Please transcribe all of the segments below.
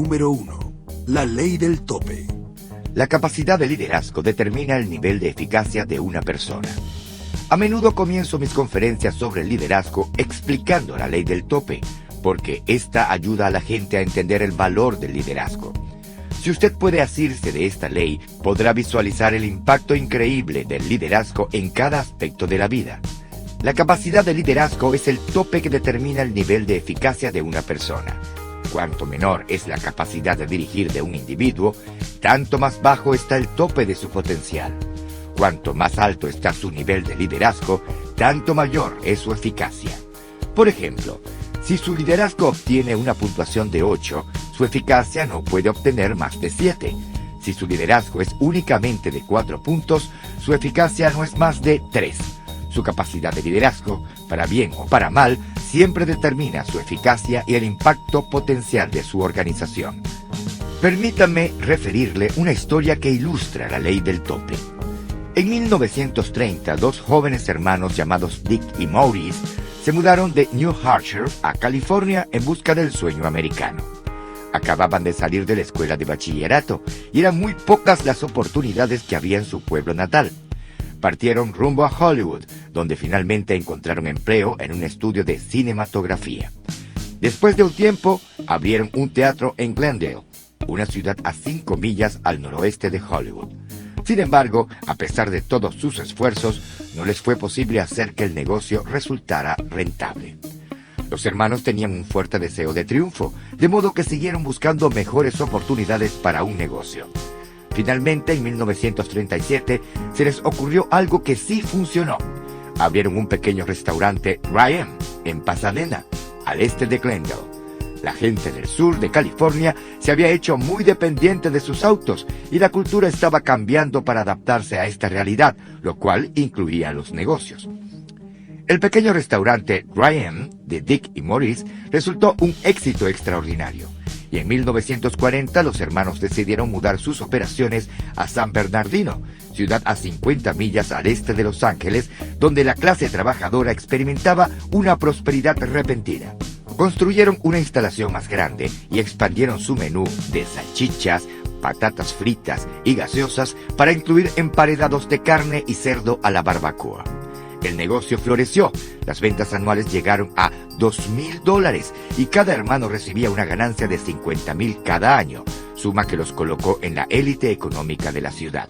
Número 1. La ley del tope. La capacidad de liderazgo determina el nivel de eficacia de una persona. A menudo comienzo mis conferencias sobre el liderazgo explicando la ley del tope, porque esta ayuda a la gente a entender el valor del liderazgo. Si usted puede asirse de esta ley, podrá visualizar el impacto increíble del liderazgo en cada aspecto de la vida. La capacidad de liderazgo es el tope que determina el nivel de eficacia de una persona. Cuanto menor es la capacidad de dirigir de un individuo, tanto más bajo está el tope de su potencial. Cuanto más alto está su nivel de liderazgo, tanto mayor es su eficacia. Por ejemplo, si su liderazgo obtiene una puntuación de 8, su eficacia no puede obtener más de 7. Si su liderazgo es únicamente de 4 puntos, su eficacia no es más de 3. Su capacidad de liderazgo, para bien o para mal, siempre determina su eficacia y el impacto potencial de su organización. Permítame referirle una historia que ilustra la ley del tope. En 1930, dos jóvenes hermanos llamados Dick y Maurice se mudaron de New Hampshire a California en busca del sueño americano. Acababan de salir de la escuela de bachillerato y eran muy pocas las oportunidades que había en su pueblo natal. Partieron rumbo a Hollywood, donde finalmente encontraron empleo en un estudio de cinematografía. Después de un tiempo, abrieron un teatro en Glendale, una ciudad a 5 millas al noroeste de Hollywood. Sin embargo, a pesar de todos sus esfuerzos, no les fue posible hacer que el negocio resultara rentable. Los hermanos tenían un fuerte deseo de triunfo, de modo que siguieron buscando mejores oportunidades para un negocio. Finalmente, en 1937, se les ocurrió algo que sí funcionó. Abrieron un pequeño restaurante Ryan en Pasadena, al este de Glendale. La gente del sur de California se había hecho muy dependiente de sus autos y la cultura estaba cambiando para adaptarse a esta realidad, lo cual incluía los negocios. El pequeño restaurante Ryan de Dick y Maurice resultó un éxito extraordinario. Y en 1940 los hermanos decidieron mudar sus operaciones a San Bernardino, ciudad a 50 millas al este de Los Ángeles, donde la clase trabajadora experimentaba una prosperidad repentina. Construyeron una instalación más grande y expandieron su menú de salchichas, patatas fritas y gaseosas para incluir emparedados de carne y cerdo a la barbacoa. El negocio floreció, las ventas anuales llegaron a $2,000 y cada hermano recibía una ganancia de $50,000 cada año, suma que los colocó en la élite económica de la ciudad.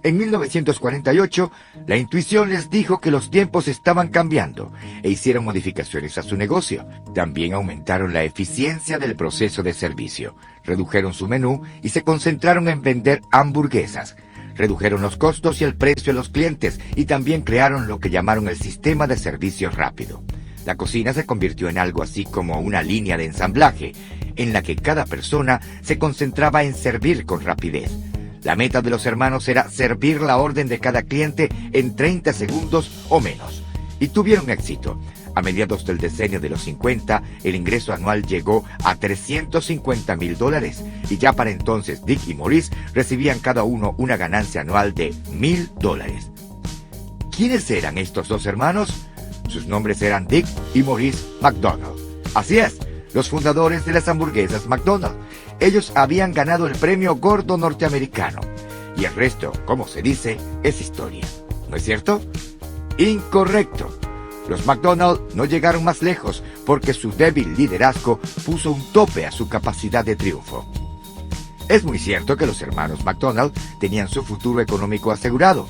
En 1948, la intuición les dijo que los tiempos estaban cambiando e hicieron modificaciones a su negocio. También aumentaron la eficiencia del proceso de servicio, redujeron su menú y se concentraron en vender hamburguesas. Redujeron los costos y el precio a los clientes y también crearon lo que llamaron el sistema de servicio rápido. La cocina se convirtió en algo así como una línea de ensamblaje, en la que cada persona se concentraba en servir con rapidez. La meta de los hermanos era servir la orden de cada cliente en 30 segundos o menos. Y tuvieron éxito. A mediados del decenio de los 50, el ingreso anual llegó a $350,000 y ya para entonces Dick y Maurice recibían cada uno una ganancia anual de $1,000. ¿Quiénes eran estos dos hermanos? Sus nombres eran Dick y Maurice McDonald. Así es, los fundadores de las hamburguesas McDonald's. Ellos habían ganado el premio gordo norteamericano. Y el resto, como se dice, es historia. ¿No es cierto? Incorrecto. Los McDonald's no llegaron más lejos porque su débil liderazgo puso un tope a su capacidad de triunfo. Es muy cierto que los hermanos McDonald tenían su futuro económico asegurado.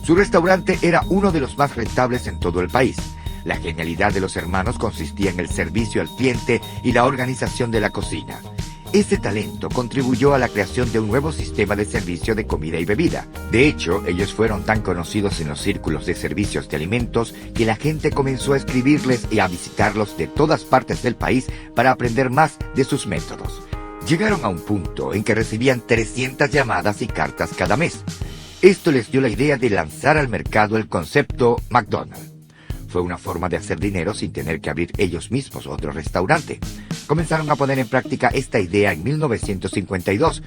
Su restaurante era uno de los más rentables en todo el país. La genialidad de los hermanos consistía en el servicio al cliente y la organización de la cocina. Ese talento contribuyó a la creación de un nuevo sistema de servicio de comida y bebida. De hecho, ellos fueron tan conocidos en los círculos de servicios de alimentos que la gente comenzó a escribirles y a visitarlos de todas partes del país para aprender más de sus métodos. Llegaron a un punto en que recibían 300 llamadas y cartas cada mes. Esto les dio la idea de lanzar al mercado el concepto McDonald's. Fue una forma de hacer dinero sin tener que abrir ellos mismos otro restaurante. Comenzaron a poner en práctica esta idea en 1952,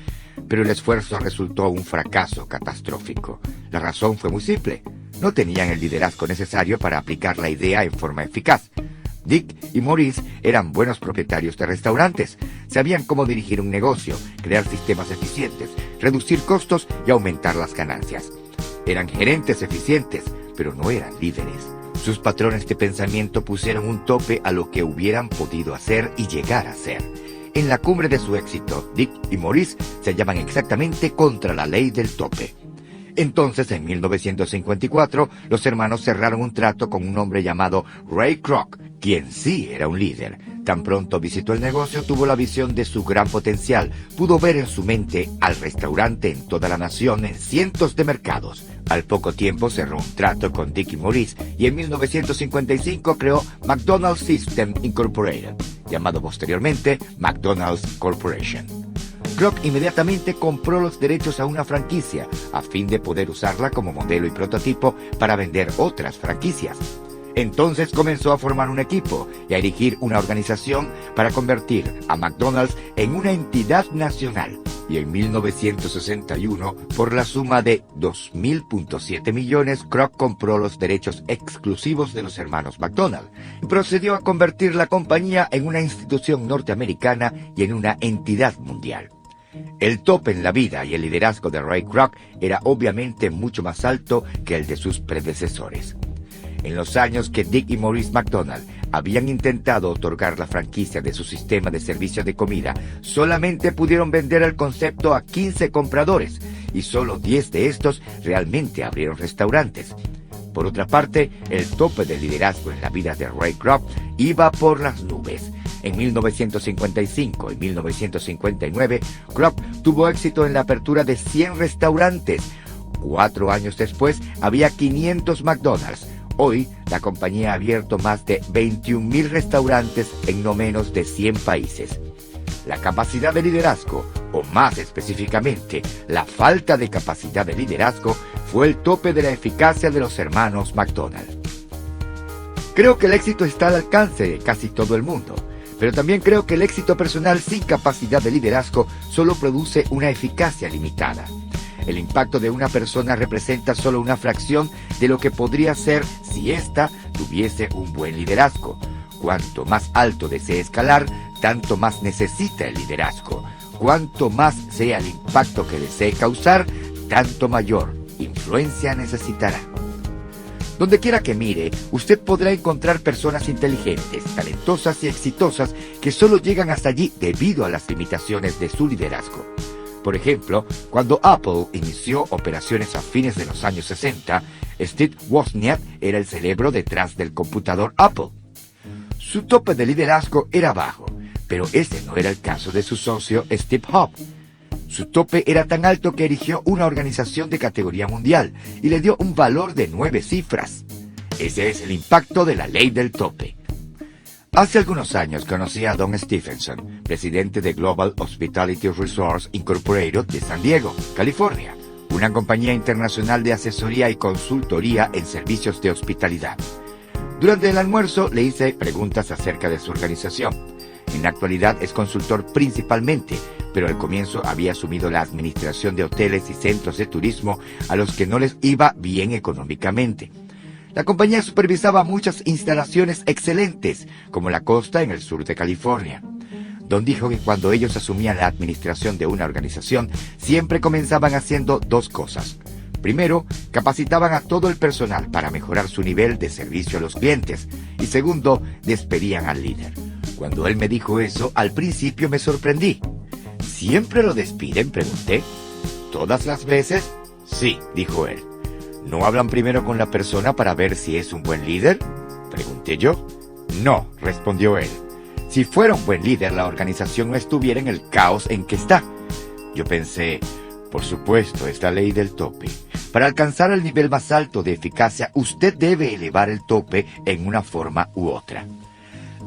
pero el esfuerzo resultó un fracaso catastrófico. La razón fue muy simple. No tenían el liderazgo necesario para aplicar la idea en forma eficaz. Dick y Maurice eran buenos propietarios de restaurantes. Sabían cómo dirigir un negocio, crear sistemas eficientes, reducir costos y aumentar las ganancias. Eran gerentes eficientes, pero no eran líderes. Sus patrones de pensamiento pusieron un tope a lo que hubieran podido hacer y llegar a ser. En la cumbre de su éxito, Dick y Maurice se hallaban exactamente contra la ley del tope. Entonces, en 1954, los hermanos cerraron un trato con un hombre llamado Ray Kroc, quien sí era un líder. Tan pronto visitó el negocio, tuvo la visión de su gran potencial. Pudo ver en su mente al restaurante en toda la nación en cientos de mercados. Al poco tiempo cerró un trato con Dick y Maurice y en 1955 creó McDonald's System Incorporated, llamado posteriormente McDonald's Corporation. Kroc inmediatamente compró los derechos a una franquicia a fin de poder usarla como modelo y prototipo para vender otras franquicias. Entonces comenzó a formar un equipo y a erigir una organización para convertir a McDonald's en una entidad nacional. Y en 1961, por la suma de $2.7 millones, Kroc compró los derechos exclusivos de los hermanos McDonald y procedió a convertir la compañía en una institución norteamericana y en una entidad mundial. El tope en la vida y el liderazgo de Ray Kroc era obviamente mucho más alto que el de sus predecesores. En los años que Dick y Maurice McDonald habían intentado otorgar la franquicia de su sistema de servicio de comida, solamente pudieron vender el concepto a 15 compradores y solo 10 de estos realmente abrieron restaurantes. Por otra parte, el tope de liderazgo en la vida de Ray Kroc iba por las nubes. En 1955 y 1959, Kroc tuvo éxito en la apertura de 100 restaurantes. 4 años después, había 500 McDonald's. Hoy, la compañía ha abierto más de 21.000 restaurantes en no menos de 100 países. La capacidad de liderazgo, o más específicamente, la falta de capacidad de liderazgo, fue el tope de la eficacia de los hermanos McDonald. Creo que el éxito está al alcance de casi todo el mundo, pero también creo que el éxito personal sin capacidad de liderazgo solo produce una eficacia limitada. El impacto de una persona representa solo una fracción de lo que podría ser si ésta tuviese un buen liderazgo. Cuanto más alto desee escalar, tanto más necesita el liderazgo. Cuanto más sea el impacto que desee causar, tanto mayor influencia necesitará. Donde quiera que mire, usted podrá encontrar personas inteligentes, talentosas y exitosas que solo llegan hasta allí debido a las limitaciones de su liderazgo. Por ejemplo, cuando Apple inició operaciones a fines de los años 60, Steve Wozniak era el cerebro detrás del computador Apple. Su tope de liderazgo era bajo, pero ese no era el caso de su socio Steve Jobs. Su tope era tan alto que erigió una organización de categoría mundial y le dio un valor de 9 cifras. Ese es el impacto de la ley del tope. Hace algunos años conocí a Don Stephenson, presidente de Global Hospitality Resorts Incorporated de San Diego, California, una compañía internacional de asesoría y consultoría en servicios de hospitalidad. Durante el almuerzo le hice preguntas acerca de su organización. En la actualidad es consultor principalmente, pero al comienzo había asumido la administración de hoteles y centros de turismo a los que no les iba bien económicamente. La compañía supervisaba muchas instalaciones excelentes, como la Costa en el sur de California. Don dijo que cuando ellos asumían la administración de una organización, siempre comenzaban haciendo 2 cosas. Primero, capacitaban a todo el personal para mejorar su nivel de servicio a los clientes. Y segundo, despedían al líder. Cuando él me dijo eso, al principio me sorprendí. ¿Siempre lo despiden?, pregunté. ¿Todas las veces? Sí, dijo él. ¿No hablan primero con la persona para ver si es un buen líder?, pregunté yo. No, respondió él. Si fuera un buen líder, la organización no estuviera en el caos en que está. Yo pensé, por supuesto, es la ley del tope. Para alcanzar el nivel más alto de eficacia, usted debe elevar el tope en una forma u otra.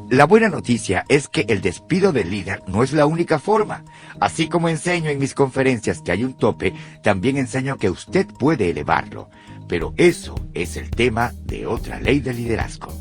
La buena noticia es que el despido del líder no es la única forma. Así como enseño en mis conferencias que hay un tope, también enseño que usted puede elevarlo. Pero eso es el tema de otra ley de liderazgo.